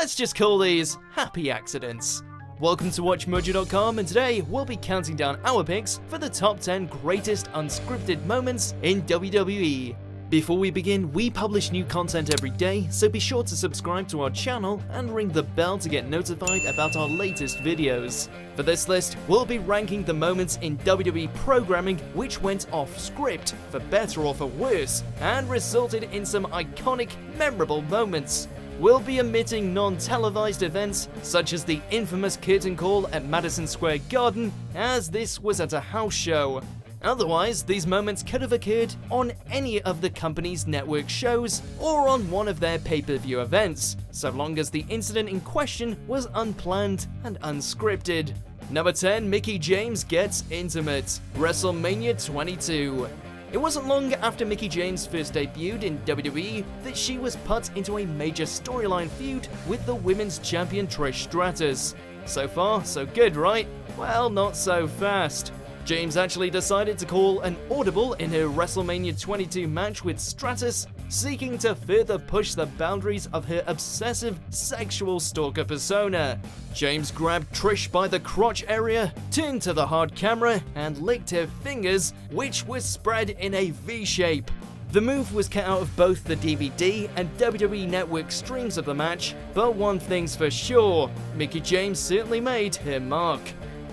Let's just call these happy accidents. Welcome to WatchMojo.com, and today we'll be counting down our picks for the top 10 greatest unscripted moments in WWE. Before we begin, we publish new content every day, so be sure to subscribe to our channel and ring the bell to get notified about our latest videos. For this list, we'll be ranking the moments in WWE programming which went off script, for better or for worse, and resulted in some iconic, memorable moments. We'll be omitting non-televised events, such as the infamous curtain call at Madison Square Garden, as this was at a house show. Otherwise, these moments could have occurred on any of the company's network shows or on one of their pay-per-view events, so long as the incident in question was unplanned and unscripted. Number 10, Mickie James gets intimate. WrestleMania 22. It wasn't long after Mickie James first debuted in WWE that she was put into a major storyline feud with the women's champion Trish Stratus. So far, so good, right? Well, not so fast. James actually decided to call an audible in her WrestleMania 22 match with Stratus, seeking to further push the boundaries of her obsessive sexual stalker persona. James grabbed Trish by the crotch area, turned to the hard camera, and licked her fingers, which were spread in a V-shape. The move was cut out of both the DVD and WWE Network streams of the match, but one thing's for sure, Mickie James certainly made her mark.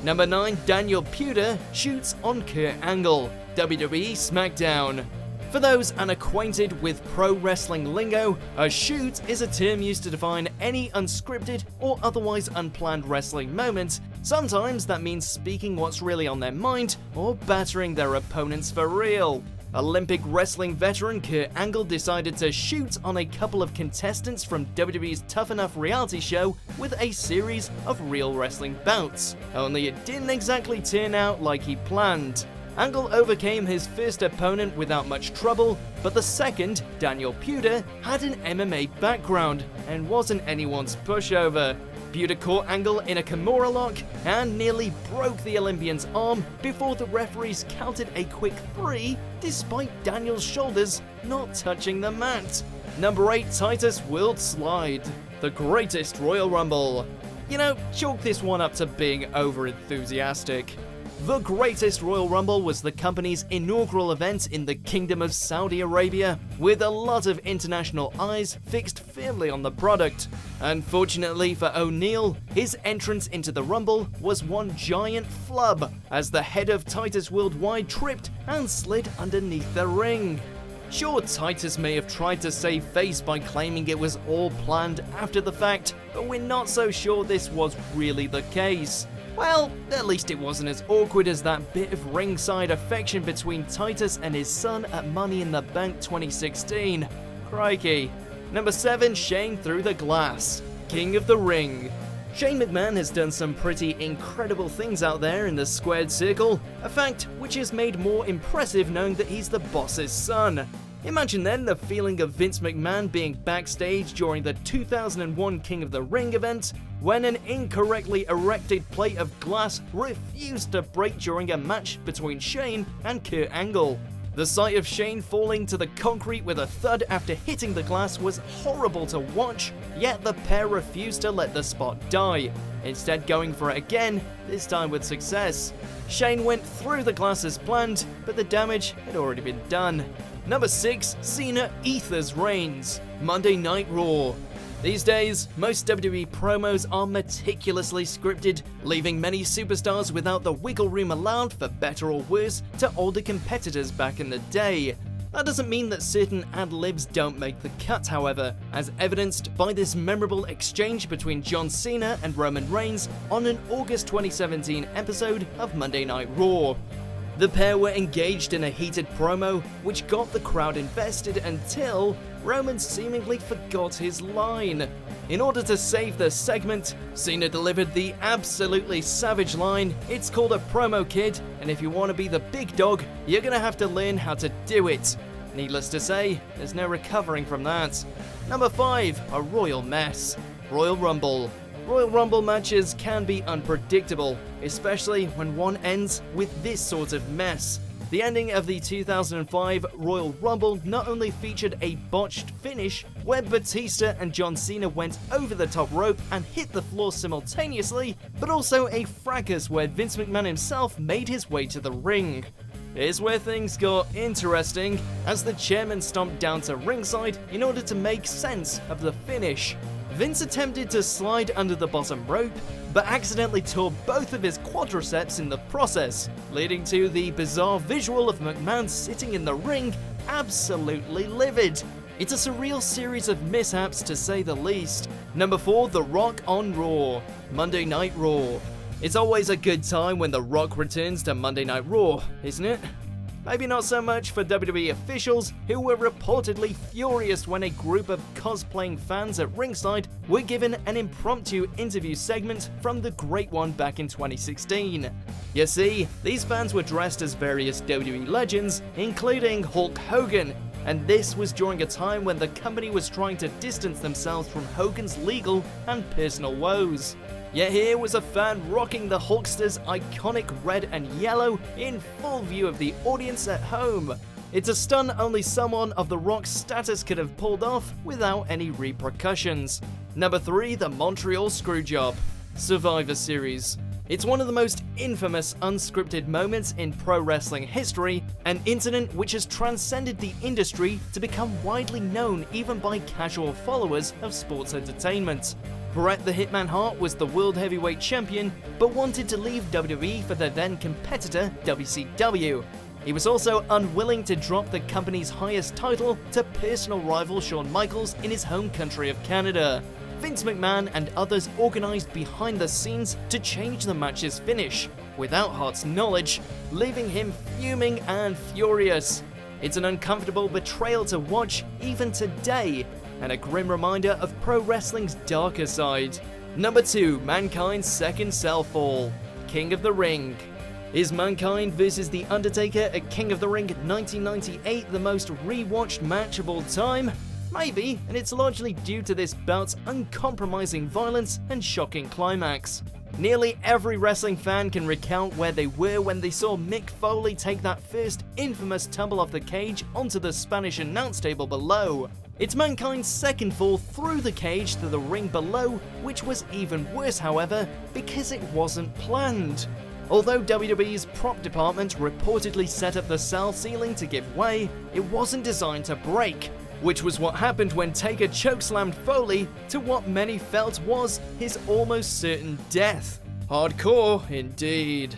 Number 9, Daniel Puder shoots on Kurt Angle, WWE SmackDown. For those unacquainted with pro wrestling lingo, a shoot is a term used to define any unscripted or otherwise unplanned wrestling moment. Sometimes that means speaking what's really on their mind or battering their opponents for real. Olympic wrestling veteran Kurt Angle decided to shoot on a couple of contestants from WWE's Tough Enough reality show with a series of real wrestling bouts, only it didn't exactly turn out like he planned. Angle overcame his first opponent without much trouble, but the second, Daniel Puder, had an MMA background and wasn't anyone's pushover. Puder caught Angle in a Kimura lock and nearly broke the Olympian's arm before the referees counted a quick 3, despite Daniel's shoulders not touching the mat. Number 8, Titus WorldSlide, the greatest Royal Rumble. You know, chalk this one up to being over-enthusiastic. The greatest Royal Rumble was the company's inaugural event in the Kingdom of Saudi Arabia, with a lot of international eyes fixed firmly on the product. Unfortunately for O'Neil, his entrance into the Rumble was one giant flub, as the head of Titus Worldwide tripped and slid underneath the ring. Sure, Titus may have tried to save face by claiming it was all planned after the fact, but we're not so sure this was really the case. Well, at least it wasn't as awkward as that bit of ringside affection between Titus and his son at Money in the Bank 2016. Crikey. Number 7, Shane through the glass. King of the Ring. Shane McMahon has done some pretty incredible things out there in the squared circle, a fact which is made more impressive knowing that he's the boss's son. Imagine then the feeling of Vince McMahon being backstage during the 2001 King of the Ring event, when an incorrectly erected plate of glass refused to break during a match between Shane and Kurt Angle. The sight of Shane falling to the concrete with a thud after hitting the glass was horrible to watch, yet the pair refused to let the spot die, instead going for it again, this time with success. Shane went through the glass as planned, but the damage had already been done. Number 6, Cena ethers Reigns, Monday Night Raw. These days, most WWE promos are meticulously scripted, leaving many superstars without the wiggle room allowed, for better or worse, to older competitors back in the day. That doesn't mean that certain ad-libs don't make the cut, however, as evidenced by this memorable exchange between John Cena and Roman Reigns on an August 2017 episode of Monday Night Raw. The pair were engaged in a heated promo, which got the crowd invested until Roman seemingly forgot his line. In order to save the segment, Cena delivered the absolutely savage line, "It's called a promo, kid, and if you want to be the big dog, you're gonna have to learn how to do it." Needless to say, there's no recovering from that. Number 5, a royal mess. Royal Rumble. Royal Rumble matches can be unpredictable, especially when one ends with this sort of mess. The ending of the 2005 Royal Rumble not only featured a botched finish where Batista and John Cena went over the top rope and hit the floor simultaneously, but also a fracas where Vince McMahon himself made his way to the ring. Here's where things got interesting, as the chairman stomped down to ringside in order to make sense of the finish. Vince attempted to slide under the bottom rope, but accidentally tore both of his quadriceps in the process, leading to the bizarre visual of McMahon sitting in the ring, absolutely livid. It's a surreal series of mishaps to say the least. Number 4, The Rock on Raw. Monday Night Raw. It's always a good time when The Rock returns to Monday Night Raw, isn't it? Maybe not so much for WWE officials, who were reportedly furious when a group of cosplaying fans at ringside were given an impromptu interview segment from the Great One back in 2016. You see, these fans were dressed as various WWE legends, including Hulk Hogan, and this was during a time when the company was trying to distance themselves from Hogan's legal and personal woes. Yet here was a fan rocking the Hulkster's iconic red and yellow in full view of the audience at home. It's a stunt only someone of The Rock's status could have pulled off without any repercussions. Number 3, the Montreal Screwjob. Survivor Series. It's one of the most infamous unscripted moments in pro wrestling history, an incident which has transcended the industry to become widely known even by casual followers of sports entertainment. Bret the Hitman Hart was the World Heavyweight Champion, but wanted to leave WWE for their then competitor WCW. He was also unwilling to drop the company's highest title to personal rival Shawn Michaels in his home country of Canada. Vince McMahon and others organized behind the scenes to change the match's finish, without Hart's knowledge, leaving him fuming and furious. It's an uncomfortable betrayal to watch even today, and a grim reminder of pro wrestling's darker side. Number 2, Mankind's second cell fall. King of the Ring. Is Mankind vs. The Undertaker at King of the Ring 1998 the most rewatched match of all time? Maybe, and it's largely due to this bout's uncompromising violence and shocking climax. Nearly every wrestling fan can recount where they were when they saw Mick Foley take that first infamous tumble off the cage onto the Spanish announce table below. It's Mankind's second fall through the cage to the ring below, which was even worse, however, because it wasn't planned. Although WWE's prop department reportedly set up the cell ceiling to give way, it wasn't designed to break, which was what happened when Taker chokeslammed Foley to what many felt was his almost certain death. Hardcore, indeed.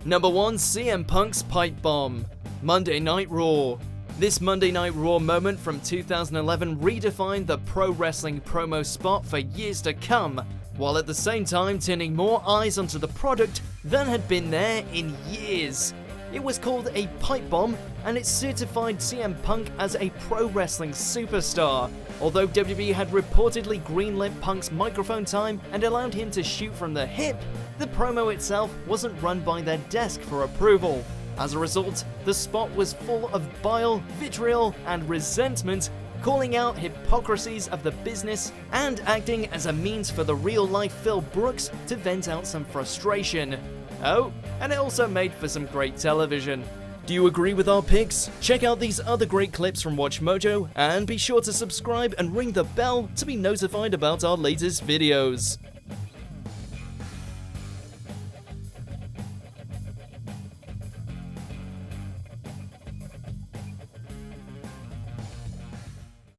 Number 1, CM Punk's Pipebomb. Monday Night Raw. This Monday Night Raw moment from 2011 redefined the pro wrestling promo spot for years to come, while at the same time turning more eyes onto the product than had been there in years. It was called a pipe bomb, and it certified CM Punk as a pro wrestling superstar. Although WWE had reportedly greenlit Punk's microphone time and allowed him to shoot from the hip, the promo itself wasn't run by their desk for approval. As a result, the spot was full of bile, vitriol, and resentment, calling out hypocrisies of the business and acting as a means for the real-life Phil Brooks to vent out some frustration. Oh, and it also made for some great television. Do you agree with our picks? Check out these other great clips from WatchMojo, and be sure to subscribe and ring the bell to be notified about our latest videos.